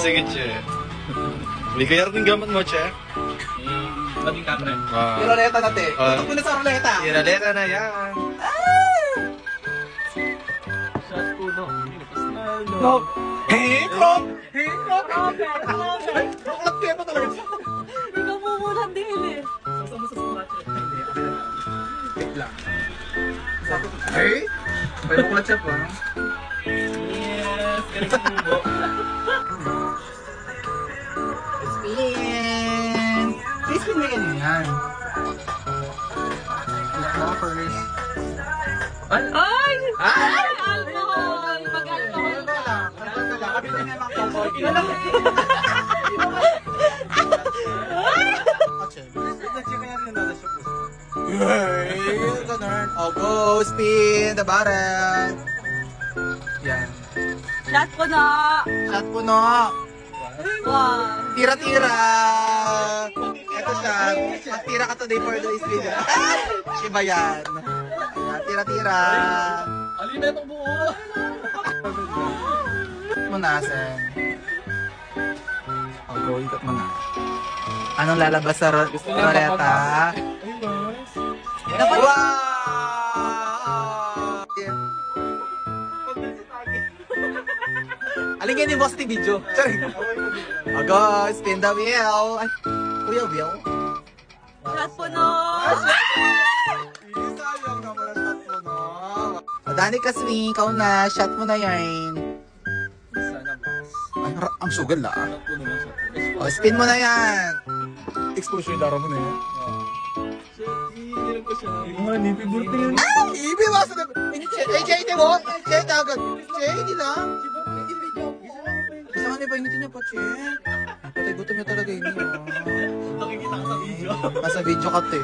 Sige, Che. Hindi kaya rin gamit mo, Che. Maging kapre. Yung roleta natin. Tutok mo na sa roleta. Yung roleta na yan. Shot puno. No. Hey, Crop! Hey, Crop! Baklat kayo pa talaga. Ikaw mo muna din eh. Sasa mo sa sumatch. Wait lang. Hey? May baklat siya pa. Yes! Galing sa bubo. Spin! Spin mo yan. Floppers. Ay! Ay! Alcohol! Mag-alcohol ka. Oh, go! Spin the bottle! Yan. Shot ko na. Shot puno! Wow. Tira-tira! Ito siya. Magtira ka today for the video. Shiba yan. Ayan, tira-tira. Alina itong buo. Mo na, Sen. Oh, go. Ikot mo na. Anong lalabas sa roleta? Wow! Alin ganyan yung boss ng video? Sorry. Oh, go. Spin the wheel. Ay, Kuya Will. Shot po no. Sayang naman ang shot mo, no? O, Dani Kaswing, ikaw na. Shot mo na yan. Sana mas. Ay, ang sugal ah. Shot puno lang shot puno. O, spin mo na yan. Exposure yung laro mo na yan. Hirap ko siya. Hindi, pibulto yun. Ay, ibi mo sa... Ay, Jay, di mo? Jay, tawag. Jay, hindi lang. Gusto ka niya ba ingitin niya pa, Jay? Patay gutom niya talaga yun. Nakikita ka sa video. Nasa video ka, te.